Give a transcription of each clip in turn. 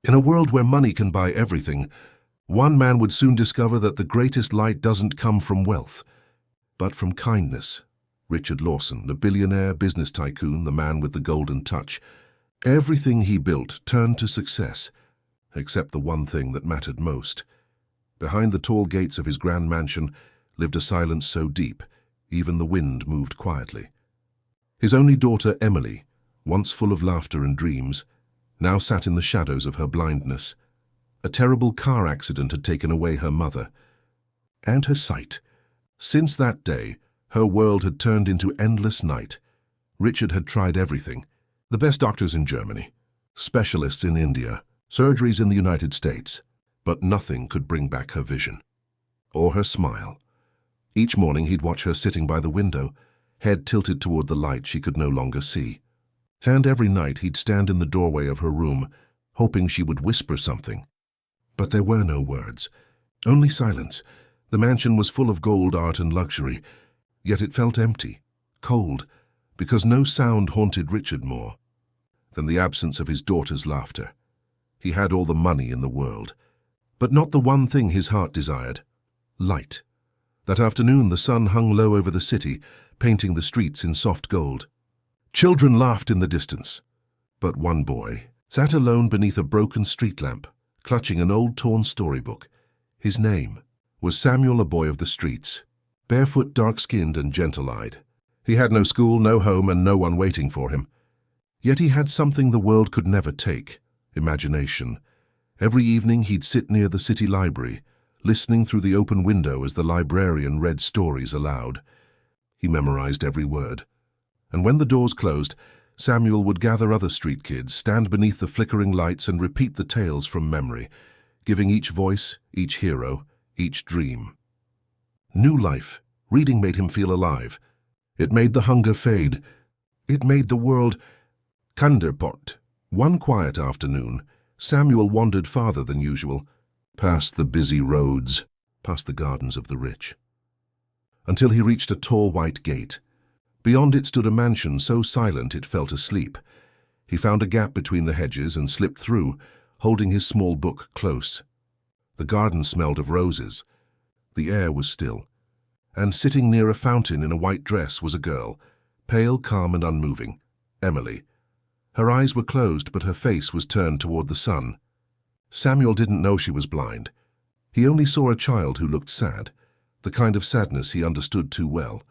In a world where money can buy everything, one man would soon discover that the greatest light doesn't come from wealth, but from kindness. Richard Lawson, the billionaire business tycoon, the man with the golden touch. Everything he built turned to success, except the one thing that mattered most. Behind the tall gates of his grand mansion lived a silence so deep, even the wind moved quietly. His only daughter, Emily, once full of laughter and dreams, now sat in the shadows of her blindness. A terrible car accident had taken away her mother and her sight. Since that day, her world had turned into endless night. Richard had tried everything. The best doctors in Germany, specialists in India, surgeries in the United States, but nothing could bring back her vision or her smile. Each morning he'd watch her sitting by the window, head tilted toward the light she could no longer see. And every night he'd stand in the doorway of her room, hoping she would whisper something. But there were no words, only silence. The mansion was full of gold, art, and luxury, yet it felt empty, cold, because no sound haunted Richard more than the absence of his daughter's laughter. He had all the money in the world, but not the one thing his heart desired: light. That afternoon the sun hung low over the city, painting the streets in soft gold. Children laughed in the distance, but one boy sat alone beneath a broken street lamp, clutching an old torn storybook. His name was Samuel, a boy of the streets, barefoot, dark-skinned, and gentle-eyed. He had no school, no home, and no one waiting for him. Yet he had something the world could never take: imagination. Every evening he'd sit near the city library, listening through the open window as the librarian read stories aloud. He memorized every word. And when the doors closed, Samuel would gather other street kids, stand beneath the flickering lights, and repeat the tales from memory, giving each voice, each hero, each dream new life. Reading made him feel alive. It made the hunger fade. It made the world Kanderport. One quiet afternoon, Samuel wandered farther than usual, past the busy roads, past the gardens of the rich, until he reached a tall white gate. Beyond it stood a mansion so silent it felt asleep. He found a gap between the hedges and slipped through, holding his small book close. The garden smelled of roses. The air was still, and sitting near a fountain in a white dress was a girl, pale, calm, and unmoving, Emily. Her eyes were closed, but her face was turned toward the sun. Samuel didn't know she was blind. He only saw a child who looked sad, the kind of sadness he understood too well.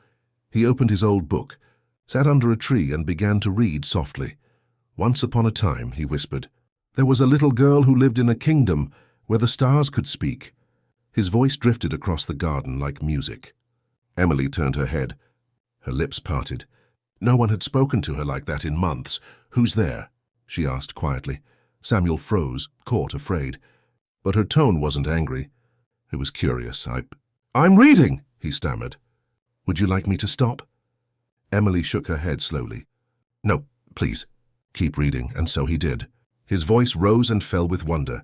He opened his old book, sat under a tree, and began to read softly. "Once upon a time," he whispered, "there was a little girl who lived in a kingdom where the stars could speak." His voice drifted across the garden like music. Emily turned her head. Her lips parted. No one had spoken to her like that in months. "Who's there?" she asked quietly. Samuel froze, caught, afraid. But her tone wasn't angry. It was curious. I'm reading," he stammered. "Would you like me to stop?" Emily shook her head slowly. "No, please. Keep reading," and so he did. His voice rose and fell with wonder.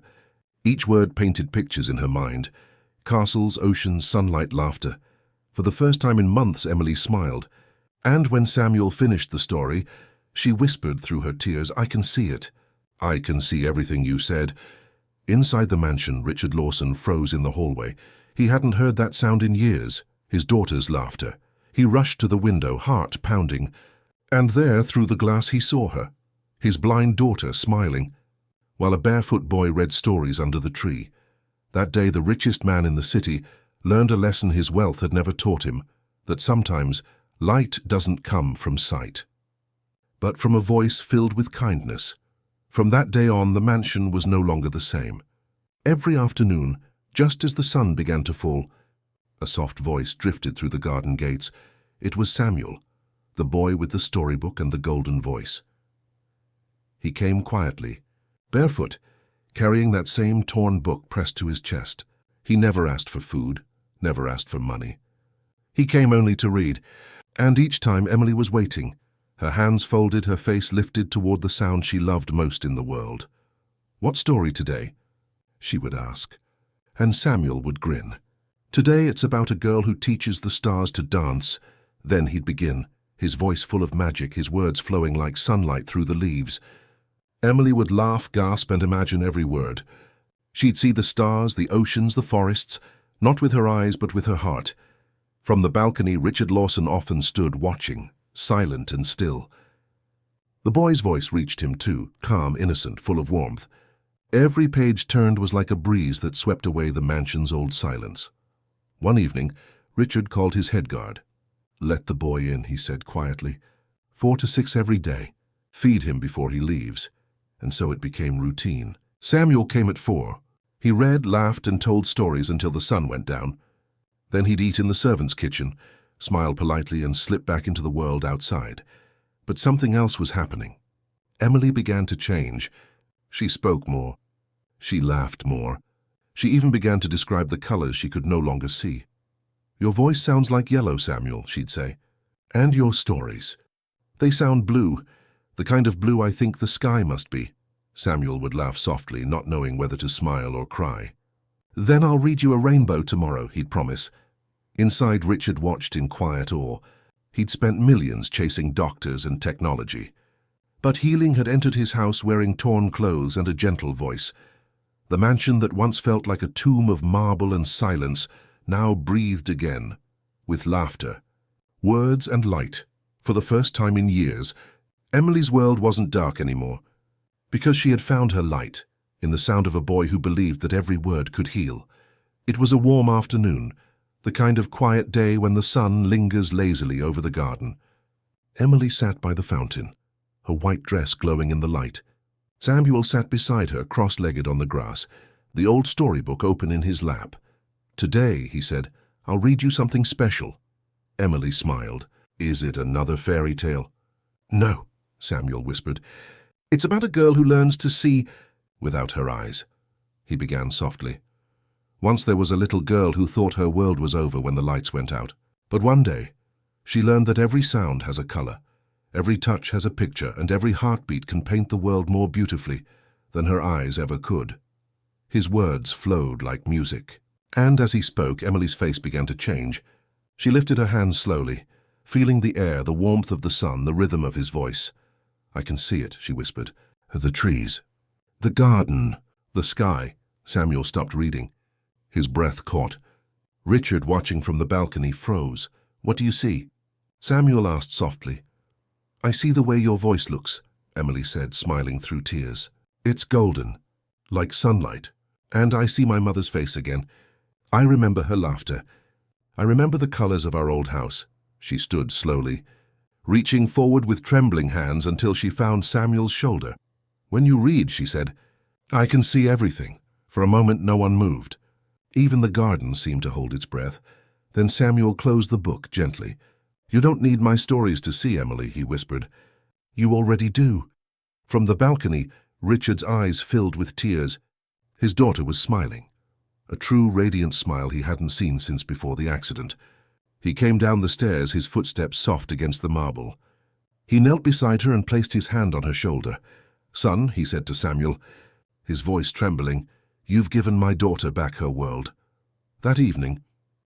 Each word painted pictures in her mind: castles, oceans, sunlight, laughter. For the first time in months, Emily smiled. And when Samuel finished the story, she whispered through her tears, "I can see it. I can see everything you said." Inside the mansion, Richard Lawson froze in the hallway. He hadn't heard that sound in years, his daughter's laughter. He rushed to the window, heart pounding. And there, through the glass, he saw her, his blind daughter, smiling, while a barefoot boy read stories under the tree. That day, the richest man in the city learned a lesson his wealth had never taught him, that sometimes light doesn't come from sight, but from a voice filled with kindness. From that day on, the mansion was no longer the same. Every afternoon, just as the sun began to fall, a soft voice drifted through the garden gates. It was Samuel, the boy with the storybook and the golden voice. He came quietly, barefoot, carrying that same torn book pressed to his chest. He never asked for food, never asked for money. He came only to read, and each time Emily was waiting, her hands folded, her face lifted toward the sound she loved most in the world. "What story today?" she would ask, and Samuel would grin. "Today it's about a girl who teaches the stars to dance." Then he'd begin, his voice full of magic, his words flowing like sunlight through the leaves. Emily would laugh, gasp, and imagine every word. She'd see the stars, the oceans, the forests, not with her eyes but with her heart. From the balcony, Richard Lawson often stood watching, silent and still. The boy's voice reached him too, calm, innocent, full of warmth. Every page turned was like a breeze that swept away the mansion's old silence. One evening, Richard called his head guard. "Let the boy in," he said quietly. 4 to 6 every day. Feed him before he leaves. And so it became routine. Samuel came at 4. He read, laughed, and told stories until the sun went down. Then he'd eat in the servants' kitchen, smile politely, and slip back into the world outside. But something else was happening. Emily began to change. She spoke more. She laughed more. She even began to describe the colors she could no longer see. "Your voice sounds like yellow, Samuel," she'd say. "And your stories. They sound blue, the kind of blue I think the sky must be." Samuel would laugh softly, not knowing whether to smile or cry. "Then I'll read you a rainbow tomorrow," he'd promise. Inside, Richard watched in quiet awe. He'd spent millions chasing doctors and technology. But healing had entered his house wearing torn clothes and a gentle voice. The mansion that once felt like a tomb of marble and silence now breathed again, with laughter, words and light. For the first time in years, Emily's world wasn't dark anymore, because she had found her light in the sound of a boy who believed that every word could heal. It was a warm afternoon, the kind of quiet day when the sun lingers lazily over the garden. Emily sat by the fountain, her white dress glowing in the light. Samuel sat beside her, cross-legged on the grass, the old storybook open in his lap. "Today," he said, "I'll read you something special." Emily smiled. "Is it another fairy tale?" "No," Samuel whispered. "It's about a girl who learns to see without her eyes." He began softly. "Once there was a little girl who thought her world was over when the lights went out. But one day, she learned that every sound has a color, every touch has a picture, and every heartbeat can paint the world more beautifully than her eyes ever could." His words flowed like music. And as he spoke, Emily's face began to change. She lifted her hands slowly, feeling the air, the warmth of the sun, the rhythm of his voice. "I can see it," she whispered. "The trees, the garden, the sky." Samuel stopped reading. His breath caught. Richard, watching from the balcony, froze. "What do you see?" Samuel asked softly. "I see the way your voice looks," Emily said, smiling through tears. "It's golden, like sunlight. And I see my mother's face again. I remember her laughter. I remember the colors of our old house." She stood slowly, reaching forward with trembling hands until she found Samuel's shoulder. "When you read," she said, "I can see everything." For a moment no one moved. Even the garden seemed to hold its breath. Then Samuel closed the book gently. "You don't need my stories to see, Emily," he whispered. "You already do." From the balcony, Richard's eyes filled with tears. His daughter was smiling, a true radiant smile he hadn't seen since before the accident. He came down the stairs, his footsteps soft against the marble. He knelt beside her and placed his hand on her shoulder. "Son," he said to Samuel, his voice trembling, "you've given my daughter back her world." That evening,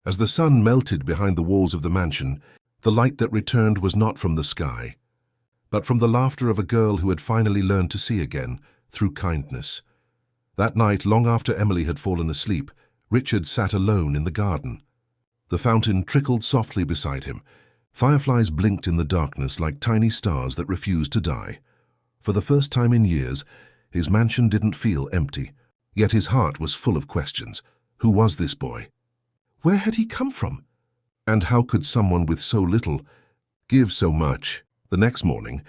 as the sun melted behind the walls of the mansion, the light that returned was not from the sky, but from the laughter of a girl who had finally learned to see again, through kindness. That night, long after Emily had fallen asleep, Richard sat alone in the garden. The fountain trickled softly beside him. Fireflies blinked in the darkness like tiny stars that refused to die. For the first time in years, his mansion didn't feel empty, yet his heart was full of questions. Who was this boy? Where had he come from? And how could someone with so little give so much? The next morning,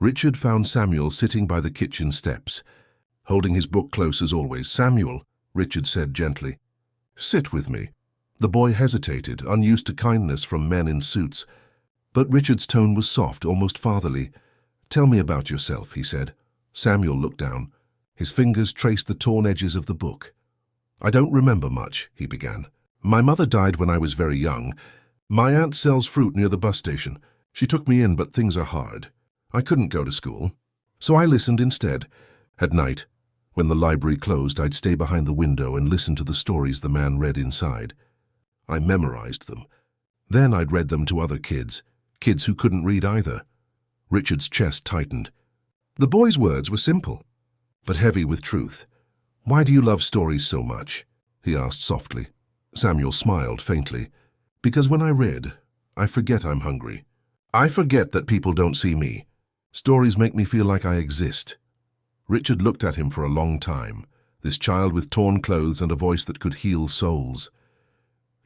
Richard found Samuel sitting by the kitchen steps, holding his book close as always. "Samuel," Richard said gently, "sit with me." The boy hesitated, unused to kindness from men in suits. But Richard's tone was soft, almost fatherly. "Tell me about yourself," he said. Samuel looked down. His fingers traced the torn edges of the book. "I don't remember much," he began. "My mother died when I was very young. My aunt sells fruit near the bus station. She took me in, but things are hard. I couldn't go to school, so I listened instead. At night, when the library closed, I'd stay behind the window and listen to the stories the man read inside. I memorized them. Then I'd read them to other kids who couldn't read either." Richard's chest tightened. The boy's words were simple, but heavy with truth. "Why do you love stories so much?" he asked softly. Samuel smiled faintly. "Because when I read, I forget I'm hungry. I forget that people don't see me. Stories make me feel like I exist." Richard looked at him for a long time, this child with torn clothes and a voice that could heal souls.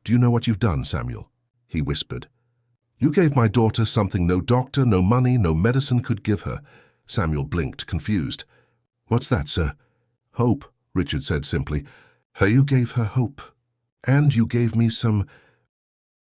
"Do you know what you've done, Samuel?" he whispered. "You gave my daughter something no doctor, no money, no medicine could give her." Samuel blinked, confused. "What's that, sir?" "Hope," Richard said simply. "You gave her hope. And you gave me some